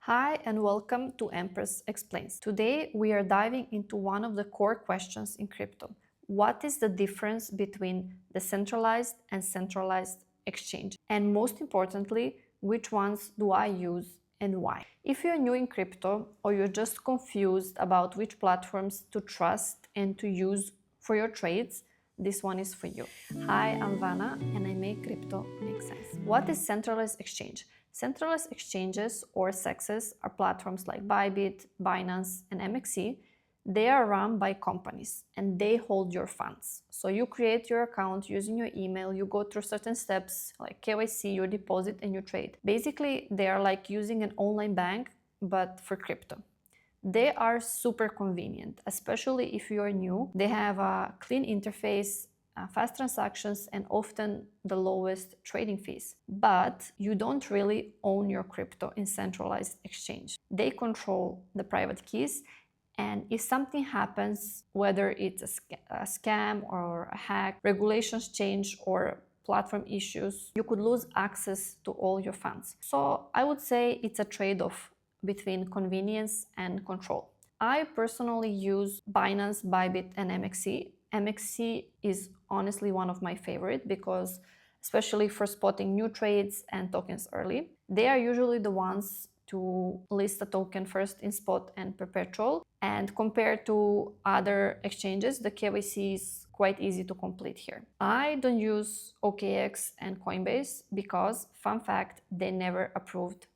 Hi and welcome to Empress Explains. Today we are diving into one of the core questions in crypto. What is the difference between decentralized and centralized exchange? And most importantly, which ones do I use and why? If you're new in crypto or you're just confused about which platforms to trust and to use for your trades, this one is for you. Hi, I'm Vana and I make crypto make sense. What is centralized exchange? Centralized exchanges or CEXs are platforms like Bybit, Binance, and MXC. They are run by companies and they hold your funds. So you create your account using your email, you go through certain steps like KYC, you deposit and you trade. Basically, they are like using an online bank, but for crypto. They are super convenient, especially if you're new. They have a clean interface, fast transactions, and often the lowest trading fees. But you don't really own your crypto in centralized exchange. They control the private keys, and if something happens, whether it's a scam or a hack, regulations change or platform issues, you could lose access to all your funds. So I would say it's a trade-off between convenience and control. I personally use Binance, Bybit, and MXC. MXC is honestly one of my favorite because especially for spotting new trades and tokens early. They are usually the ones to list a token first in spot and perpetual. And compared to other exchanges, the KYC is quite easy to complete here. I don't use OKX and Coinbase because, fun fact, they never approved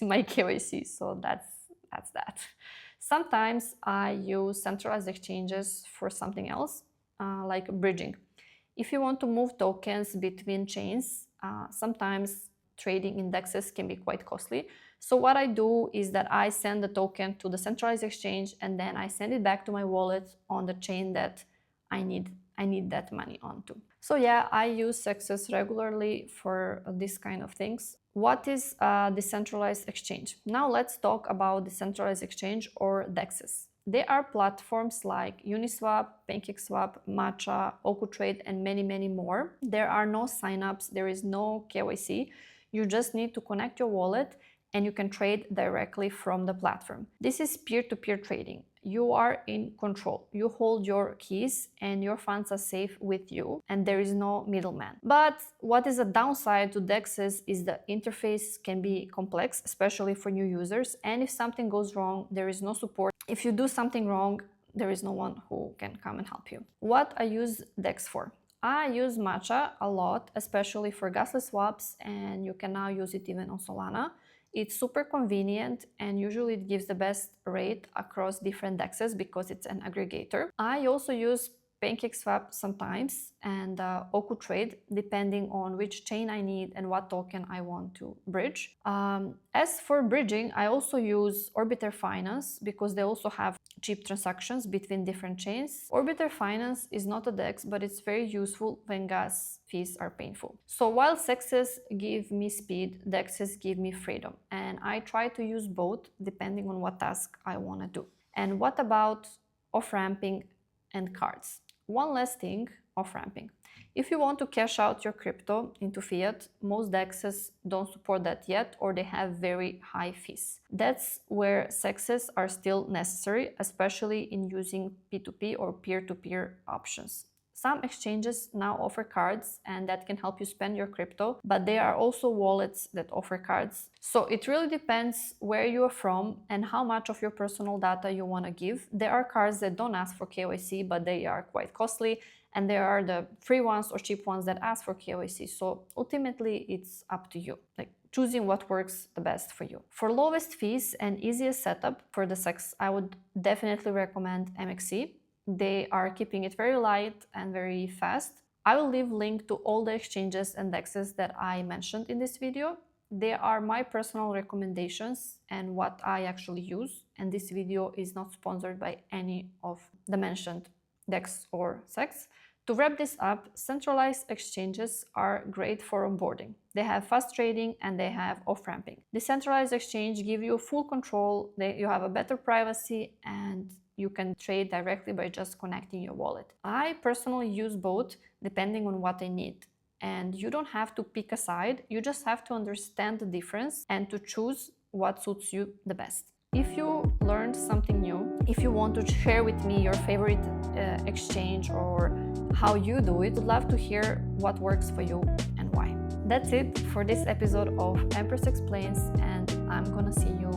my KYC, so that's that. Sometimes I use centralized exchanges for something else, like bridging. If you want to move tokens between chains, sometimes trading indexes can be quite costly. So what I do is that I send the token to the centralized exchange and then I send it back to my wallet on the chain that I need that money onto. So yeah, I use CEXs regularly for this kind of things. What is a decentralized exchange? Now let's talk about decentralized exchange or DEXs. They are platforms like Uniswap, PancakeSwap, Matcha, OkuTrade, and many more. There are no signups, there is no KYC. You just need to connect your wallet and you can trade directly from the platform. This is peer-to-peer trading. You are in control. You hold your keys and your funds are safe with you and there is no middleman. But what is a downside to DEXs is the interface can be complex, especially for new users. And if something goes wrong, there is no support. If you do something wrong, there is no one who can come and help you. What I use DEX for? I use Matcha a lot, especially for gasless swaps, and you can now use it even on Solana. It's super convenient and usually it gives the best rate across different DEXs because it's an aggregator. I also use PancakeSwap sometimes and OkuTrade depending on which chain I need and what token I want to bridge. As for bridging, I also use Orbiter Finance because they also have cheap transactions between different chains. Orbiter Finance is not a DEX, but it's very useful when gas fees are painful. So while CEXs give me speed, DEXs give me freedom. And I try to use both depending on what task I want to do. And what about off-ramping and cards? One last thing, off-ramping. If you want to cash out your crypto into fiat, most DEXs don't support that yet or they have very high fees. That's where CEXs are still necessary, especially in using P2P or peer-to-peer options. Some exchanges now offer cards and that can help you spend your crypto, but there are also wallets that offer cards. So it really depends where you are from and how much of your personal data you want to give. There are cards that don't ask for KYC, but they are quite costly. And there are the free ones or cheap ones that ask for KYC. So ultimately, it's up to you, like choosing what works the best for you. For lowest fees and easiest setup for the CEX, I would definitely recommend MXC. They are keeping it very light and very fast. I will leave link to all the exchanges and DEXs that I mentioned in this video. They are my personal recommendations and what I actually use. And this video is not sponsored by any of the mentioned DEX or CEX. To wrap this up, centralized exchanges are great for onboarding. They have fast trading and they have off-ramping. Decentralized exchange give you full control, you have a better privacy and you can trade directly by just connecting your wallet. I personally use both depending on what I need. And you don't have to pick a side, you just have to understand the difference and to choose what suits you the best. If you learned something new, if you want to share with me your favorite exchange or how you do it, I'd love to hear what works for you and why. That's it for this episode of Empress Explains, and I'm gonna see you